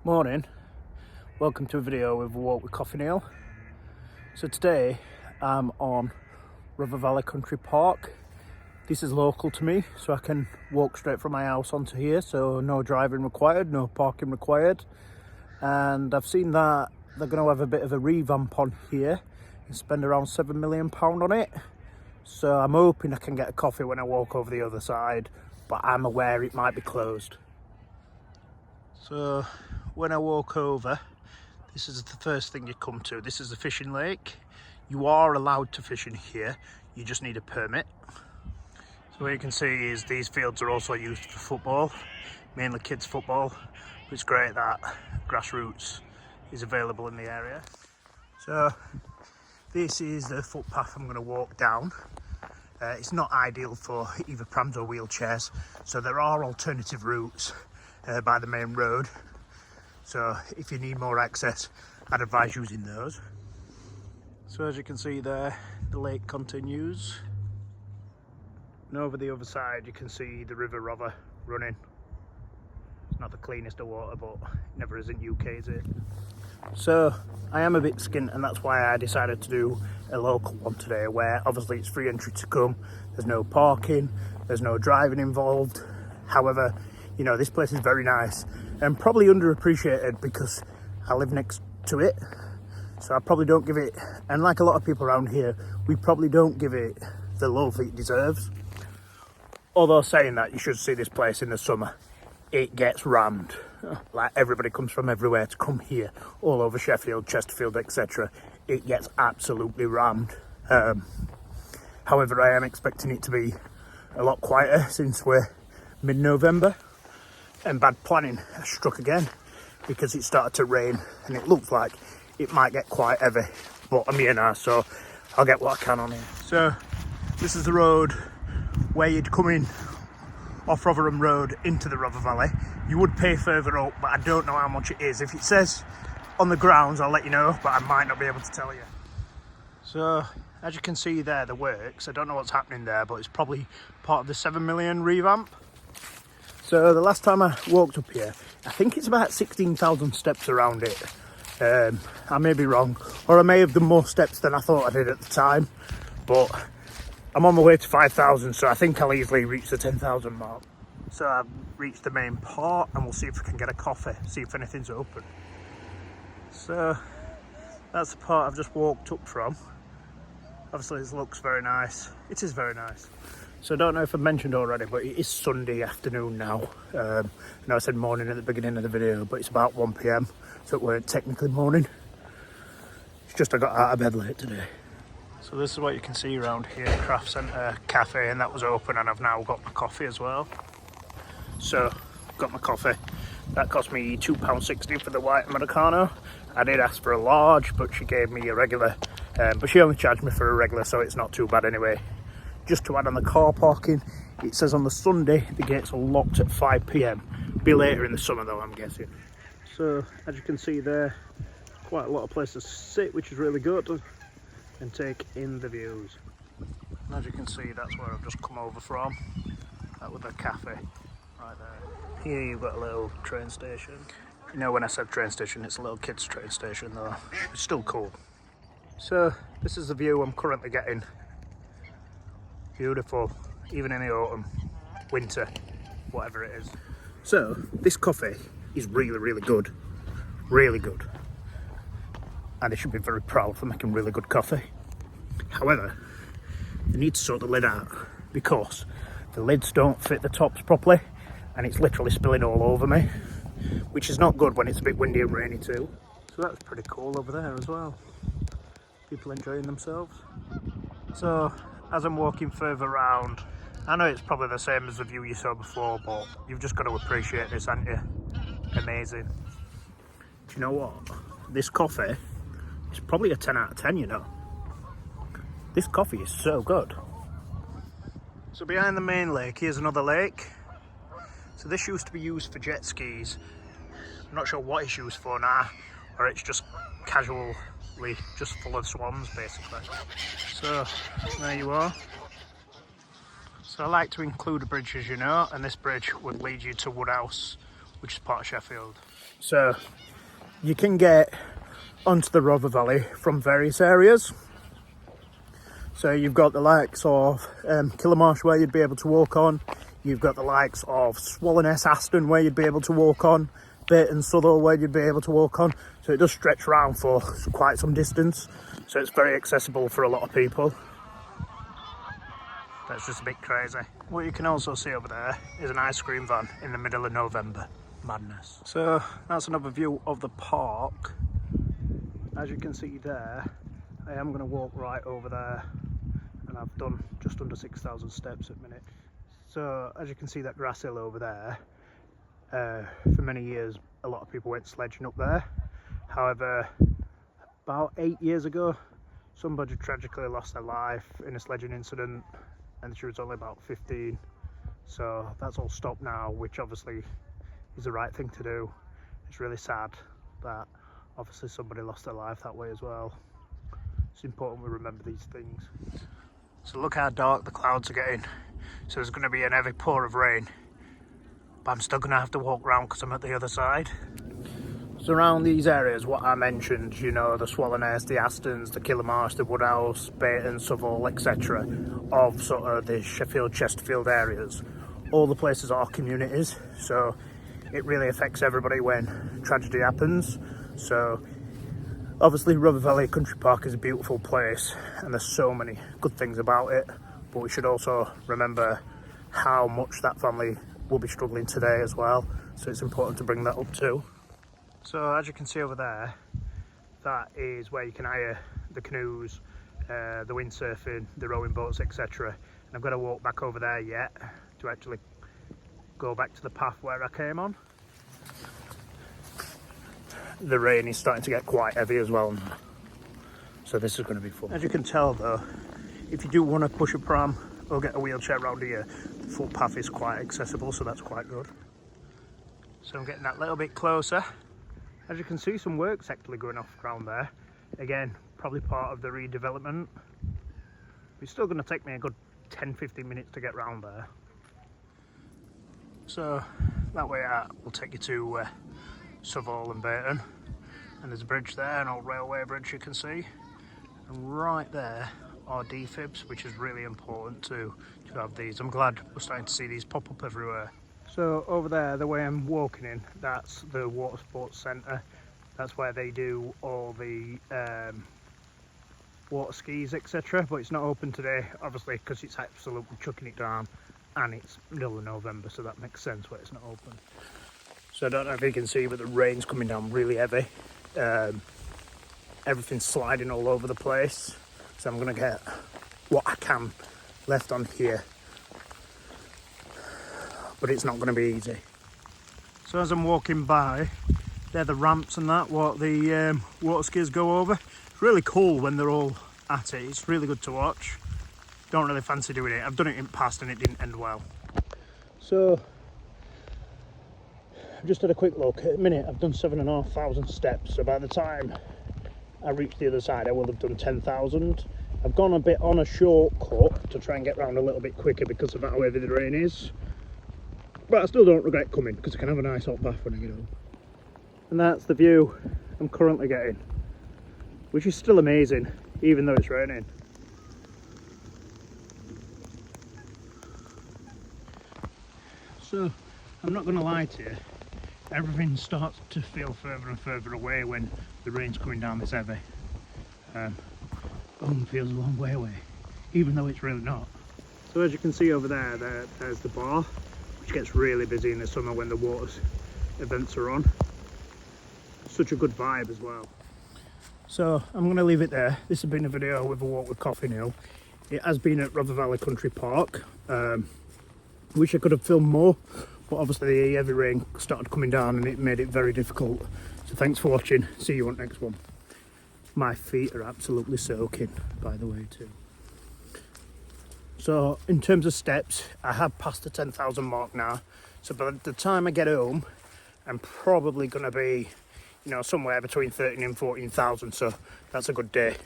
Morning, welcome to a video with A Walk with Coffeeneil. So today I'm on Rother Valley Country Park. This is local to me, so I can walk straight from my house onto here, so no driving required, no parking required. And I've seen that they're going to have a bit of a revamp on here and spend around £7 million on it. So I'm hoping I can get a coffee when I walk over the other side, but I'm aware it might be closed. So when I walk over, this is the first thing you come to. This is a fishing lake. You are allowed to fish in here, you just need a permit. So what you can see is these fields are also used for football, mainly kids football. It's great that grassroots is available in the area. So this is the footpath I'm going to walk down. It's not ideal for either prams or wheelchairs, so there are alternative routes by the main road. So if you need more access, I'd advise using those. So as you can see there, the lake continues. And over the other side you can see the River Rother running. It's not the cleanest of water, but it never is in UK, is it? So I am a bit skint, and that's why I decided to do a local one today, where obviously it's free entry to come, there's no parking, there's no driving involved. However, you know, this place is very nice and probably underappreciated because I live next to it. So I probably don't give it, and like a lot of people around here, we probably don't give it the love it deserves. Although saying that, you should see this place in the summer. It gets rammed. Like, everybody comes from everywhere to come here, all over Sheffield, Chesterfield, etc. It gets absolutely rammed. However, I am expecting it to be a lot quieter since we're mid-November. And bad planning has struck again because it started to rain and it looks like it might get quite heavy, but I'm here now, so I'll get what I can on here. So this is the road where you'd come in off Rotherham Road into the Rother Valley. You would pay further up, but I don't know how much it is. If it says on the grounds, I'll let you know, but I might not be able to tell you. So as you can see there, the works, I don't know what's happening there, but it's probably part of the 7 million revamp. So the last time I walked up here, I think it's about 16,000 steps around it. I may be wrong, or I may have done more steps than I thought I did at the time, but I'm on my way to 5,000, so I think I'll easily reach the 10,000 mark. So I've reached the main part, and we'll see if we can get a coffee, see if anything's open. So that's the part I've just walked up from. Obviously this looks very nice. It is very nice. So I don't know if I've mentioned already, but it is Sunday afternoon now. I know I said morning at the beginning of the video, but it's about 1 PM, so it weren't technically morning. It's just I got out of bed late today. So this is what you can see around here, Craft Centre Cafe, and that was open, and I've now got my coffee as well. So, got my coffee. That cost me £2.60 for the white Americano. I did ask for a large, but she gave me a regular, but she only charged me for a regular, so it's not too bad anyway. Just to add on the car parking, it says on the Sunday the gates are locked at 5 PM. Be later in the summer though, I'm guessing. So as you can see there, quite a lot of places to sit, which is really good, and take in the views. And as you can see, that's where I've just come over from. That was the cafe right there. Here you've got a little train station. You know, when I said train station, it's a little kids train station though. It's still cool. So this is the view I'm currently getting. Beautiful, even in the autumn, winter, whatever it is. So this coffee is really, really good, really good. And they should be very proud for making really good coffee. However, they need to sort the lid out because the lids don't fit the tops properly, and it's literally spilling all over me, which is not good when it's a bit windy and rainy too. So that's pretty cool over there as well. People enjoying themselves. So as I'm walking further around, I know it's probably the same as the view you saw before, but you've just got to appreciate this, haven't you? Amazing. Do you know what? This coffee is probably a 10 out of 10, you know. This coffee is so good. So behind the main lake, here's another lake. So this used to be used for jet skis. I'm not sure what it's used for now, or it's just casually just full of swans basically. So there you are. So I like to include a bridge, as you know, and this bridge would lead you to Woodhouse, which is part of Sheffield. So you can get onto the Rother Valley from various areas. So you've got the likes of Kilmarsh where you'd be able to walk on. You've got the likes of Swallowness, Aston where you'd be able to walk on. Burton, Southall where you'd be able to walk on. So it does stretch around for quite some distance. So it's very accessible for a lot of people. That's just a bit crazy. What you can also see over there is an ice cream van in the middle of November. Madness. So that's another view of the park. As you can see there, I am going to walk right over there, and I've done just under 6,000 steps at minute. So as you can see that grass hill over there, for many years a lot of people went sledging up there. However, about 8 years ago somebody tragically lost their life in a sledging incident, and she was only about 15. So that's all stopped now, which obviously is the right thing to do. It's really sad that obviously somebody lost their life that way as well. It's important we remember these things. So look how dark the clouds are getting. So there's going to be an heavy pour of rain, but I'm still going to have to walk around because I'm at the other side. So around these areas, what I mentioned, you know, the Swallowness, the Astons, the Kilmarsh, the Woodhouse, Burton, Southall, etc., of sort of the Sheffield, Chesterfield areas, all the places are communities. So it really affects everybody when tragedy happens. So obviously Rother Valley Country Park is a beautiful place and there's so many good things about it, but we should also remember how much that family will be struggling today as well. So it's important to bring that up too. So as you can see over there, that is where you can hire the canoes, the windsurfing, the rowing boats, etc. And I've got to walk back over there yet to actually go back to the path where I came on. The rain is starting to get quite heavy as well, so this is going to be fun. As you can tell though, if you do want to push a pram or get a wheelchair around here, the footpath is quite accessible, so that's quite good. So I'm getting that little bit closer. As you can see, some work's actually going off ground there. Again, probably part of the redevelopment. It's still going to take me a good 10-15 minutes to get round there. So that way out will take you to Southall and Burton, and there's a bridge there, an old railway bridge you can see, and right there are defibs, which is really important to have these. I'm glad we're starting to see these pop up everywhere. So over there, the way I'm walking in, that's the water sports centre. That's where they do all the water skis, etc. But it's not open today, obviously, because it's absolutely chucking it down, and it's middle of November, so that makes sense why it's not open. So I don't know if you can see, but the rain's coming down really heavy. Everything's sliding all over the place. So I'm going to get what I can left on here. But it's not going to be easy. So as I'm walking by, they're the ramps and that, what the water skiers go over. It's really cool when they're all at it. It's really good to watch. Don't really fancy doing it. I've done it in the past and it didn't end well. So I've just had a quick look. At the minute I've done 7,500 steps. So by the time I reach the other side I will have done 10,000. I've gone a bit on a shortcut to try and get round a little bit quicker because of how heavy the rain is. But I still don't regret coming because I can have a nice hot bath when I get home. And that's the view I'm currently getting, which is still amazing even though it's raining. So I'm not going to lie to you, everything starts to feel further and further away when the rain's coming down this heavy. Home feels a long way away, even though it's really not. So as you can see over there, there's the bar, which gets really busy in the summer when the water events are on. Such a good vibe as well. So I'm going to leave it there. This has been a video with a walk with coffeeneil. It has been at Rother Valley Country Park. Wish I could have filmed more, but obviously the heavy rain started coming down and it made it very difficult. So thanks for watching. See you on the next one. My feet are absolutely soaking, by the way, too. So in terms of steps, I have passed the 10,000 mark now. So by the time I get home, I'm probably going to be, you know, somewhere between 13 and 14,000. So that's a good day.